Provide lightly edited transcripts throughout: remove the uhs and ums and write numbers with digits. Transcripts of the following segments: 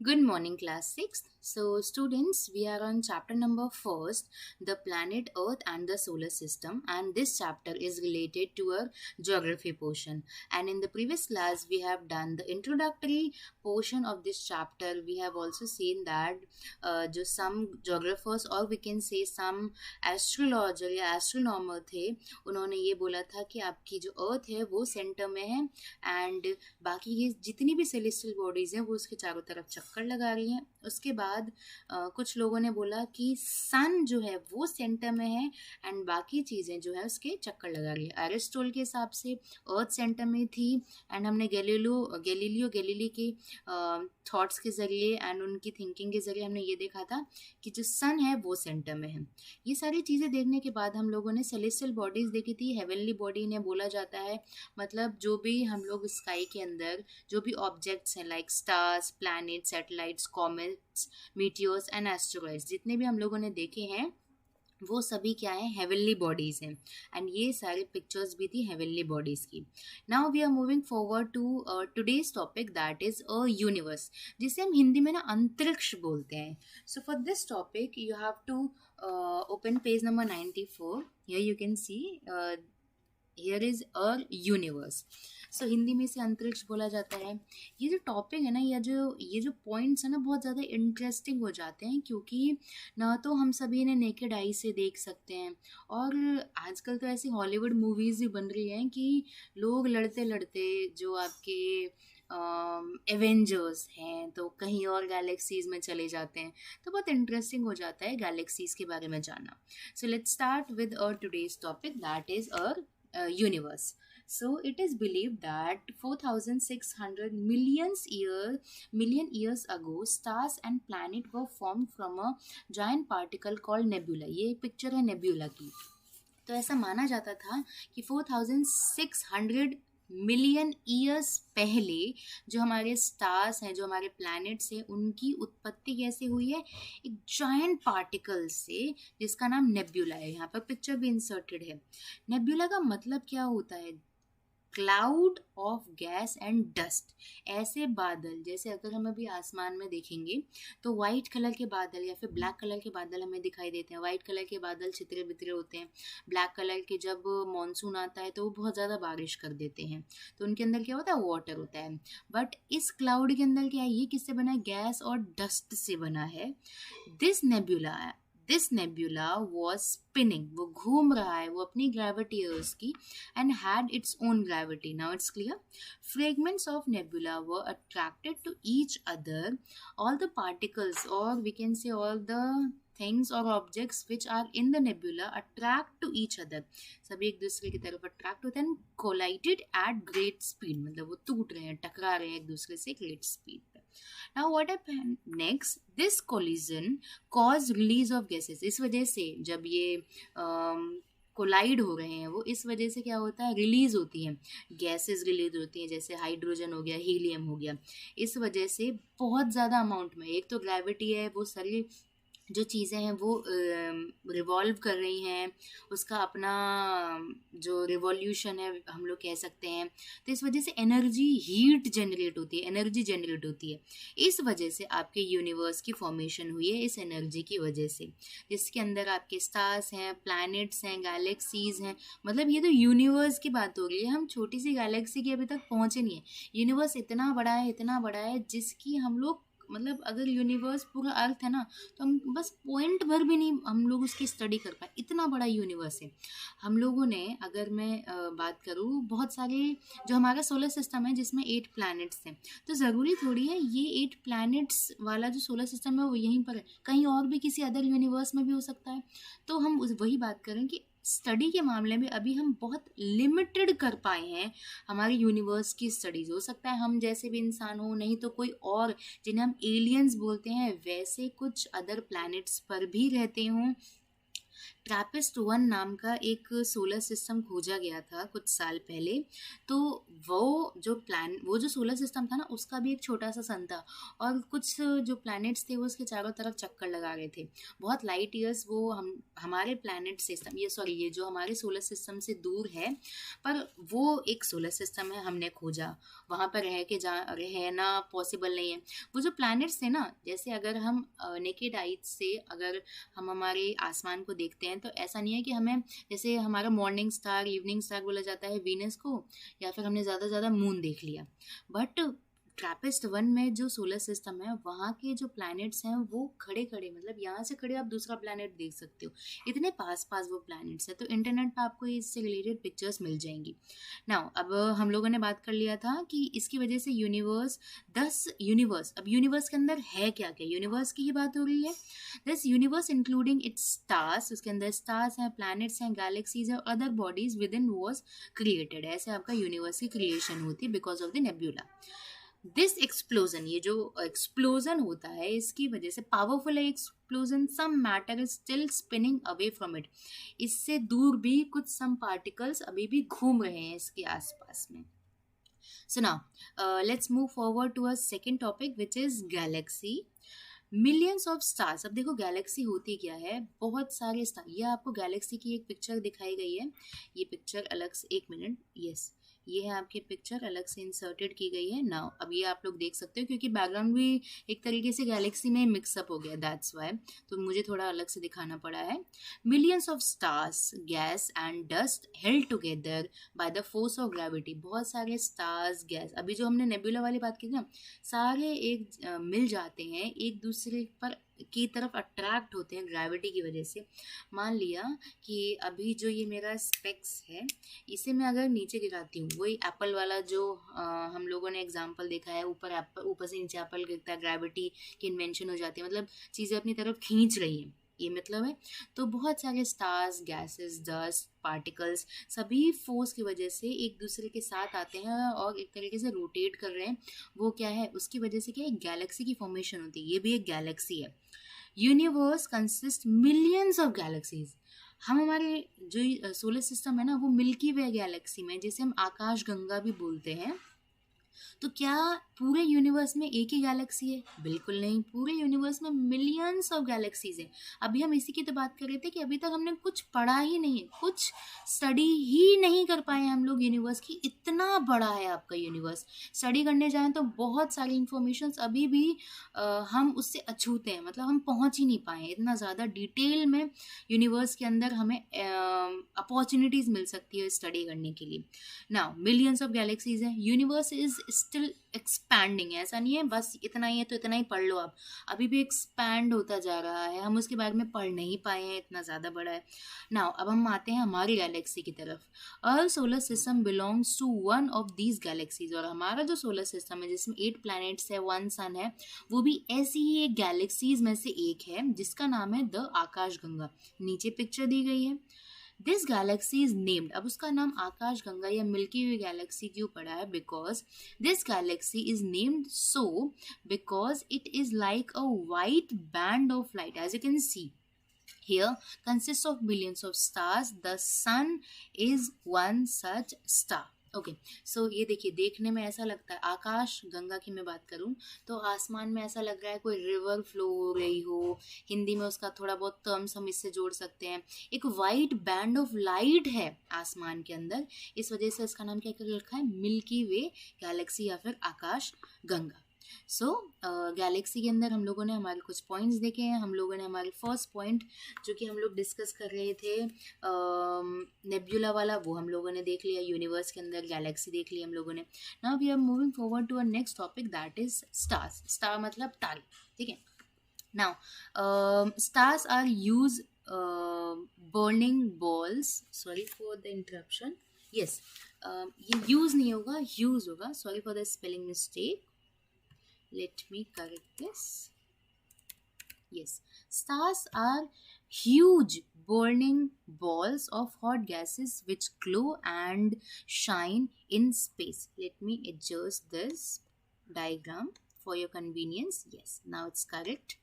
Good morning, class 6th. So, students, we are on chapter number first, the planet Earth and the solar system, and this chapter is related to a geography portion. And in the previous class, we have done the introductory portion of this chapter. We have also seen that just some geographers, or we can say some astrologer या astronomer थे, उन्होंने ये बोला था कि आपकी जो अर्थ है वो सेंटर में है एंड बाकी ये जितनी भी सेलेस्टियल बॉडीज़ हैं वो उसके चारों तरफ चक्कर लगा रही हैं। उसके बाद कुछ लोगों ने बोला कि सन जो है वो सेंटर में है एंड बाकी चीज़ें जो है उसके चक्कर लगा रही है। एरिस्टोटल के हिसाब से अर्थ सेंटर में थी एंड हमने गैलीलियो गैलीली के थॉट्स के ज़रिए एंड उनकी थिंकिंग के ज़रिए हमने ये देखा था कि जो सन है वो सेंटर में है। ये सारी चीज़ें देखने के बाद हम लोगों ने सेलेस्टियल बॉडीज़ देखी थी। हेवनली बॉडी इन्हें बोला जाता है, मतलब जो भी हम लोग स्काई के अंदर जो भी ऑब्जेक्ट्स हैं like stars, planet, satellites, comets, meteors and asteroids, जितने भी हम लोगों ने देखे हैं वो सभी क्या है, हेवनली बॉडीज़ हैं एंड ये सारे पिक्चर्स भी थी हेवनली बॉडीज़ की। Now we are moving forward to today's topic that is a universe, जिसे हम हिंदी में ना अंतरिक्ष बोलते हैं। So for this topic you have to open page number 94। Here you can see here is a universe. So Hindi में इसे अंतरिक्ष बोला जाता है। ये जो टॉपिक है ना, ये जो पॉइंट्स है ना, बहुत ज़्यादा इंटरेस्टिंग हो जाते हैं क्योंकि ना तो हम सभी इन्हें नेकेड आई से देख सकते हैं और आजकल तो ऐसी हॉलीवुड मूवीज़ भी बन रही हैं कि लोग लड़ते लड़ते जो आपके एवेंजर्स हैं तो कहीं और गैलेक्सीज में चले जाते हैं, तो बहुत इंटरेस्टिंग हो जाता है गैलेक्सीज के बारे में जानना। So let's start with our today's topic that is our universe. So it is believed that 4,600 million years ago stars and planet were formed from a giant particle called nebula. ये एक picture है nebula की। तो ऐसा माना जाता था कि 4,600 मिलियन ईयर्स पहले जो हमारे स्टार्स हैं, जो हमारे प्लैनेट्स हैं, उनकी उत्पत्ति कैसे हुई है, एक जायंट पार्टिकल से जिसका नाम नेब्यूला है। यहाँ पर पिक्चर भी इंसर्टेड है। नेब्यूला का मतलब क्या होता है? Cloud of gas and dust. ऐसे बादल, जैसे अगर हम अभी आसमान में देखेंगे तो वाइट कलर के बादल या फिर ब्लैक कलर के बादल हमें दिखाई देते हैं। वाइट कलर के बादल छितरे बितरे होते हैं। ब्लैक कलर के जब मॉनसून आता है तो वो बहुत ज़्यादा बारिश कर देते हैं, तो उनके अंदर क्या होता है, वाटर होता है। बट इस क्लाउड के अंदर क्या है, ये किससे बना है? गैस और डस्ट से बना है। This nebula this nebula was spinning, वो घूम रहा है, वो अपनी ग्रेविटी है उसकी, and had its own gravity. Now it's clear. Fragments of nebula were attracted to each other. All the particles, or we can say all the things or objects which are in the nebula attract to each other. सभी एक दूसरे की तरफ attract होते हैं। collided at great speed, मतलब वो टूट रहे हैं, टकरा रहे हैं एक दूसरे से great speed पे। Now what happened next? This collision caused release of gases. इस वजह से जब ये कोलाइड हो रहे हैं, वो इस वजह से क्या होता है, रिलीज होती हैं गैसेस, रिलीज होती हैं, जैसे हाइड्रोजन हो गया, हीलियम हो गया। इस वजह से बहुत ज़्यादा अमाउंट में, एक तो ग्रेविटी है, वो सारी जो चीज़ें हैं वो रिवॉल्व कर रही हैं, उसका अपना जो रिवॉल्यूशन है हम लोग कह सकते हैं। तो इस वजह से एनर्जी, हीट जनरेट होती है, एनर्जी जनरेट होती है। इस वजह से आपके यूनिवर्स की फॉर्मेशन हुई है, इस एनर्जी की वजह से, जिसके अंदर आपके स्टार्स हैं, प्लैनेट्स हैं, गैलेक्सीज हैं। मतलब ये तो यूनिवर्स की बात हो रही है, हम छोटी सी गैलेक्सी की अभी तक पहुँचे नहीं है। यूनिवर्स इतना बड़ा है, इतना बड़ा है, जिसकी हम लोग, मतलब अगर यूनिवर्स पूरा अर्थ है ना, तो हम बस पॉइंट भर भी नहीं हम लोग उसकी स्टडी कर पाए, इतना बड़ा यूनिवर्स है। हम लोगों ने, अगर मैं बात करूँ, बहुत सारे जो हमारा सोलर सिस्टम है जिसमें 8 प्लैनेट्स हैं, तो ज़रूरी थोड़ी है ये 8 प्लैनेट्स वाला जो सोलर सिस्टम है वो यहीं पर है, कहीं और भी किसी अदर यूनिवर्स में भी हो सकता है। तो हम वही बात करें कि स्टडी के मामले में अभी हम बहुत लिमिटेड कर पाए हैं हमारी यूनिवर्स की स्टडीज़। हो सकता है हम जैसे भी इंसान हो, नहीं तो कोई और जिन्हें हम एलियंस बोलते हैं, वैसे कुछ अदर प्लैनेट्स पर भी रहते हों। ट्रैपिस्ट वन नाम का एक सोलर सिस्टम खोजा गया था कुछ साल पहले। तो वो जो सोलर सिस्टम था ना, उसका भी एक छोटा सा सन था, और कुछ जो प्लैनेट्स थे वो उसके चारों तरफ चक्कर लगा रहे थे। बहुत लाइट ईयर्स वो हमारे प्लैनेट सिस्टम, ये जो हमारे सोलर सिस्टम से दूर है, पर वो एक सोलर सिस्टम है, हमने खोजा। वहाँ पर रहना पॉसिबल नहीं है। वो जो प्लैनेट्स थे ना, जैसे अगर हम नेकेड आइज से अगर हम हमारे आसमान को देखते हैं, तो ऐसा नहीं है कि हमें, जैसे हमारा मॉर्निंग स्टार इवनिंग स्टार बोला जाता है वीनस को, या फिर हमने ज़्यादा से ज़्यादा मून देख लिया। बट ट्रैपिस्ट वन में जो सोलर सिस्टम है, वहाँ के जो प्लैनेट्स हैं वो खड़े खड़े, मतलब यहाँ से खड़े आप दूसरा प्लैनेट देख सकते हो, इतने पास पास वो प्लैनेट्स हैं। तो इंटरनेट पे आपको इससे रिलेटेड पिक्चर्स मिल जाएंगी। नाउ अब हम लोगों ने बात कर लिया था कि इसकी वजह से यूनिवर्स, अब यूनिवर्स के अंदर है क्या क्या, यूनिवर्स की ही बात हो रही है। This universe including it's stars, उसके अंदर स्टार्स हैं, प्लैनेट्स हैं, गैलेक्सीज और other bodies with in was created. ऐसे आपका यूनिवर्स की क्रिएशन होती है because of the nebula. This explosion, ये जो एक्सप्लोजन होता है, इसकी वजह से पावरफुल है explosion, some matter is still spinning away from it. इससे दूर भी कुछ सम पार्टिकल्स अभी भी घूम रहे हैं इसके आसपास में। So now let's move forward to a second topic which is galaxy. Millions of stars. अब देखो गैलेक्सी होती क्या है, बहुत सारे स्टार। ये आपको गैलेक्सी की एक पिक्चर दिखाई गई है, ये पिक्चर अलग से, एक मिनट, यस, ये है आपकी पिक्चर अलग से इंसर्टेड की गई है। नाउ अब ये आप लोग देख सकते हो, क्योंकि बैकग्राउंड भी एक तरीके से गैलेक्सी में मिक्सअप हो गया, दैट्स वाई, तो मुझे थोड़ा अलग से दिखाना पड़ा है। Millions of stars, gas and dust held together by the force of gravity. बहुत सारे स्टार्स, गैस, अभी जो हमने नेबुला वाली बात की ना, सारे मिल जाते हैं, एक दूसरे पर की तरफ अट्रैक्ट होते हैं ग्रेविटी की वजह से। मान लिया कि अभी जो ये मेरा स्पेक्स है, इसे मैं अगर नीचे गिराती हूँ, वही एप्पल वाला जो हम लोगों ने एग्जांपल देखा है, ऊपर से नीचे एप्पल गिरता है, ग्रेविटी की इन्वेंशन हो जाती है, मतलब चीज़ें अपनी तरफ खींच रही हैं, ये मतलब है। तो बहुत सारे स्टार्स, गैसेस, डस्ट पार्टिकल्स, सभी फोर्स की वजह से एक दूसरे के साथ आते हैं और एक तरीके से रोटेट कर रहे हैं। वो क्या है, उसकी वजह से क्या है, गैलेक्सी की फॉर्मेशन होती है। ये भी एक गैलेक्सी है। Universe consist millions of galaxies. हम हमारे जो सोलर सिस्टम है ना, वो मिल्की वे गैलेक्सी में, जिसे हम आकाश गंगा भी बोलते हैं। तो क्या पूरे यूनिवर्स में एक ही गैलेक्सी है? बिल्कुल नहीं, पूरे यूनिवर्स में मिलियंस ऑफ गैलेक्सीज हैं। अभी हम इसी की तो बात कर रहे थे कि अभी तक हमने कुछ पढ़ा ही नहीं है, कुछ स्टडी ही नहीं कर पाए हम लोग यूनिवर्स की। इतना बड़ा है आपका यूनिवर्स। स्टडी करने जाएं तो बहुत सारी इंफॉर्मेशन अभी भी हम उससे अछूते हैं, मतलब हम पहुंच ही नहीं पाए इतना ज़्यादा डिटेल में। यूनिवर्स के अंदर हमें अपॉर्चुनिटीज़ मिल सकती है स्टडी करने के लिए। नाउ मिलियंस ऑफ गैलेक्सीज हैं, यूनिवर्स इज स्टिल एक्सपैंडिंग। ऐसा नहीं है बस इतना ही है तो इतना ही पढ़ लो आप, अभी भी एक्सपैंड होता जा रहा है, हम उसके बारे में पढ़ नहीं पाए हैं, इतना ज़्यादा बड़ा है। नाउ अब हम आते हैं हमारी गैलेक्सी की तरफ। Our solar system belongs to one of these galaxies. और हमारा जो सोलर सिस्टम है, जिसमें 8 प्लैनेट्स है, 1 सन है, वो भी ऐसी ही एक गैलेक्सीज में से एक है, जिसका नाम है द आकाश गंगा। नीचे पिक्चर दी गई है। दिस गैलेक्सी इज नेम्ड, अब उसका नाम आकाश गंगा या मिल्की वे गैलेक्सी क्यों पड़ा है? Because this galaxy is named so because it is like a white band of light, as you can see here, consists of millions of stars. The sun is one such star. Okay, so ये देखिए, देखने में ऐसा लगता है, आकाश गंगा की मैं बात करूं तो आसमान में ऐसा लग रहा है कोई रिवर फ्लो हो रही हो। हिंदी में उसका थोड़ा बहुत टर्म्स हम इससे जोड़ सकते हैं। एक वाइट बैंड ऑफ लाइट है आसमान के अंदर, इस वजह से इसका नाम क्या कर रखा है? मिल्की वे गैलेक्सी या फिर आकाश गंगा। सो गैलेक्सी के अंदर हम लोगों ने हमारे कुछ पॉइंट्स देखे हैं। हम लोगों ने हमारे फर्स्ट पॉइंट जो कि हम लोग डिस्कस कर रहे थे नेब्यूला वाला, वो हम लोगों ने देख लिया। यूनिवर्स के अंदर गैलेक्सी देख लिया हम लोगों ने। Now we are moving forward to a next topic, that is stars. Star मतलब तारे, ठीक है। Now stars are use burning balls, sorry for the interruption, yes, ये यूज नहीं होगा, यूज होगा, sorry for the spelling mistake, let me correct this. Yes, stars are huge burning balls of hot gases which glow and shine in space. Let me adjust this diagram for your convenience. Yes, now it's correct.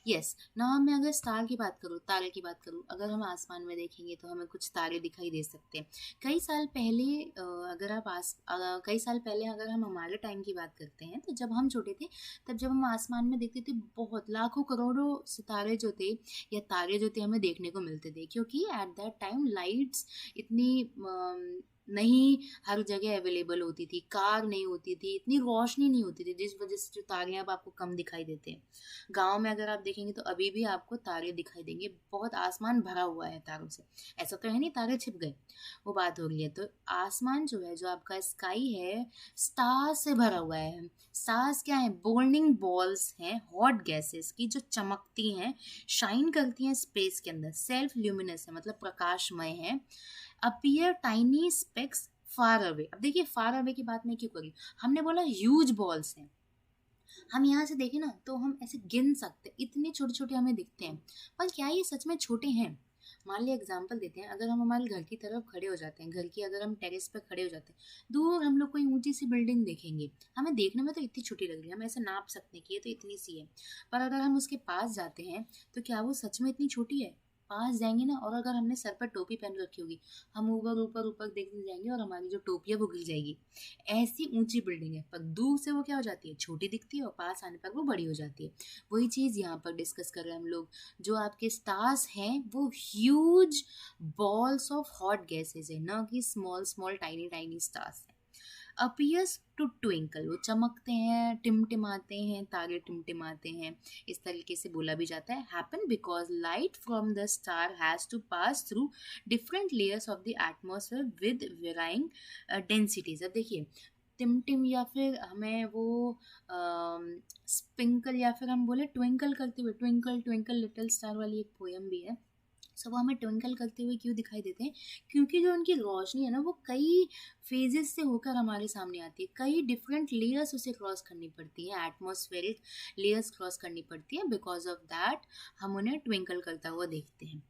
Yes ना, मैं अगर star की बात करूँ, तारे की बात करूँ, अगर हम आसमान में देखेंगे तो हमें कुछ तारे दिखाई दे सकते हैं। कई साल पहले कई साल पहले अगर हम हमारे टाइम की बात करते हैं, तो जब हम छोटे थे, तब जब हम आसमान में देखते थे, बहुत लाखों करोड़ों सितारे जो थे या तारे जो थे हमें देखने को मिलते थे, क्योंकि एट दैट टाइम लाइट्स इतनी नहीं हर जगह अवेलेबल होती थी, कार नहीं होती थी, इतनी रोशनी नहीं होती थी, जिस वजह से जो तारे अब आपको कम दिखाई देते हैं। गांव में अगर आप देखेंगे तो अभी भी आपको तारे दिखाई देंगे, बहुत आसमान भरा हुआ है तारों से। ऐसा तो है नहीं तारे छिप गए, वो बात हो रही है। तो आसमान जो है, जो आपका स्काई है, स्टार से भरा हुआ है। स्टार्स क्या है? बर्निंग बॉल्स हैं, हॉट गैसेस की, जो चमकती हैं, शाइन करती हैं स्पेस के अंदर, सेल्फ ल्यूमिनस है, मतलब प्रकाशमय है। Appear tiny specs far away. अब देखिए फार अवे की बात मैं क्यों करी, हमने बोला ह्यूज बॉल्स हैं, हम यहाँ से देखें ना तो हम ऐसे गिन सकते हैं, इतने छोटे छोटे हमें दिखते हैं, पर क्या ये सच में छोटे हैं? मान लिया एग्जाम्पल देते हैं, अगर हम हमारे घर की तरफ खड़े हो जाते हैं, घर की अगर हम टेरेस पर खड़े हो जाते हैं, दूर हम लोग कोई ऊंची सी बिल्डिंग देखेंगे, हमें देखने में तो इतनी छोटी लग रही है, हम ऐसे नाप सकते हैं कि ये तो इतनी सी है, पर अगर हम उसके पास जाते हैं तो क्या वो सच में इतनी छोटी है? पास जाएंगे ना, और अगर हमने सर पर टोपी पहन रखी होगी, हम ऊपर ऊपर ऊपर देखने जाएंगे और हमारी जो टोपी है वो गिर जाएगी। ऐसी ऊंची बिल्डिंग है, पर दूर से वो क्या हो जाती है? छोटी दिखती है, और पास आने पर वो बड़ी हो जाती है। वही चीज़ यहाँ पर डिस्कस कर रहे हैं हम लोग। जो आपके स्टार्स हैं वो huge balls of hot gases है, ना कि small small tiny tiny stars हैं। अपीयर्स टू ट्विंकल, वो चमकते हैं, टिमटिमाते हैं, तारे टिमटिमाते हैं, इस तरीके से बोला भी जाता है। Happen because light from the star has to pass through different layers of the atmosphere with varying densities. अब देखिए टिमटिम, या फिर हमें वो स्पिंकल, या फिर हम बोले ट्विंकल करते हुए, ट्विंकल ट्विंकल लिटिल स्टार वाली एक पोयम भी है। सो वो हमें ट्विंकल करते हुए क्यों दिखाई देते हैं? क्योंकि जो उनकी रोशनी है ना, वो कई फेजेस से होकर हमारे सामने आती है, कई डिफरेंट लेयर्स उसे क्रॉस करनी पड़ती है, एटमॉस्फेरिक लेयर्स क्रॉस करनी पड़ती है। बिकॉज ऑफ दैट हम उन्हें ट्विंकल करता हुआ देखते हैं।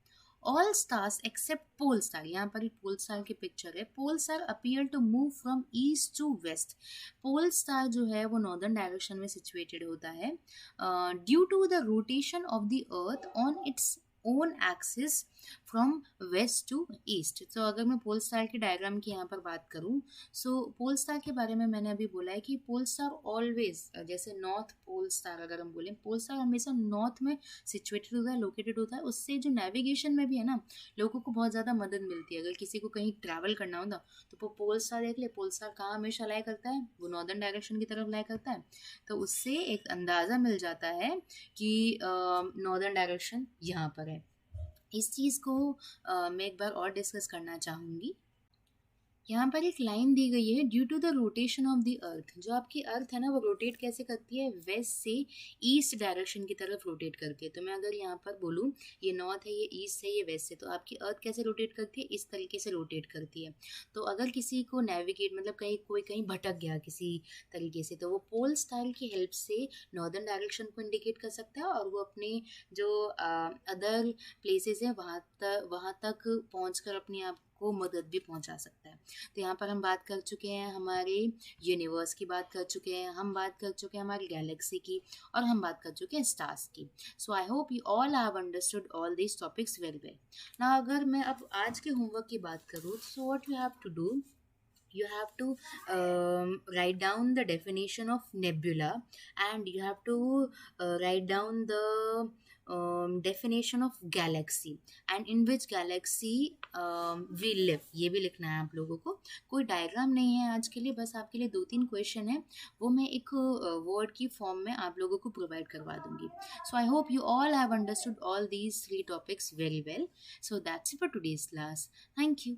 All stars except pole star, यहाँ पर एक पोल स्टार की पिक्चर है। Pole star appear to move from east to west. Pole star जो है वो नॉर्दर्न डायरेक्शन में सिचुएटेड होता है, due to the rotation of the earth on its own axis from west to east. तो अगर मैं पोल स्टार के डायग्राम की यहाँ पर बात करूँ, सो पोल स्टार के बारे में मैंने अभी बोला है कि पोल स्टार ऑलवेज, जैसे नॉर्थ पोल स्टार अगर हम बोलें, पोल स्टार हमेशा नॉर्थ में सिचुएटेड होता है, लोकेटेड होता है। उससे जो नेविगेशन में भी है ना, लोगों को बहुत ज़्यादा मदद मिलती है। अगर किसी को कहीं ट्रैवल करना होता तो वो पोल स्टार देख ले, पोल स्टार कहाँ हमेशा लाया करता है? वो नॉर्दर्न डायरेक्शन की तरफ लाया करता है। तो उससे एक अंदाज़ा मिल जाता है कि नॉर्दर्न डायरेक्शन यहाँ पर है। इस चीज़ को मैं एक बार और डिस्कस करना चाहूँगी। यहाँ पर एक लाइन दी गई है, due to the rotation of the earth. जो आपकी अर्थ है ना, वो रोटेट कैसे करती है? वेस्ट से ईस्ट डायरेक्शन की तरफ रोटेट करके। तो मैं अगर यहाँ पर बोलूँ ये नॉर्थ है, ये ईस्ट है, ये वेस्ट है, तो आपकी अर्थ कैसे रोटेट करती है? इस तरीके से रोटेट करती है। तो अगर किसी को नेविगेट, मतलब कहीं भटक गया किसी तरीके से, तो वो पोल स्टार की हेल्प से नॉर्दर्न डायरेक्शन को इंडिकेट कर सकता है, और वो अपने जो अदर प्लेसेस हैं वहाँ तक पहुँच कर अपने आप को मदद भी पहुंचा सकता है। तो यहाँ पर हम बात कर चुके हैं हमारे यूनिवर्स की, बात कर चुके हैं, हम बात कर चुके हैं हमारी गैलेक्सी की, और हम बात कर चुके हैं स्टार्स की। So I hope you all have understood all these topics very well. ना अगर मैं अब आज के होमवर्क की बात करूँ, so what you have to do, you have to write down the definition of nebula, and you have to write down the definition of galaxy and in which galaxy we live, ये भी लिखना है आप लोगों को। कोई diagram नहीं है आज के लिए, बस आपके लिए 2-3 क्वेश्चन है, वो मैं एक वर्ड की फॉर्म में आप लोगों को प्रोवाइड करवा दूंगी। So I hope you all have understood all these 3 topics very well. So that's it for today's class. Thank you.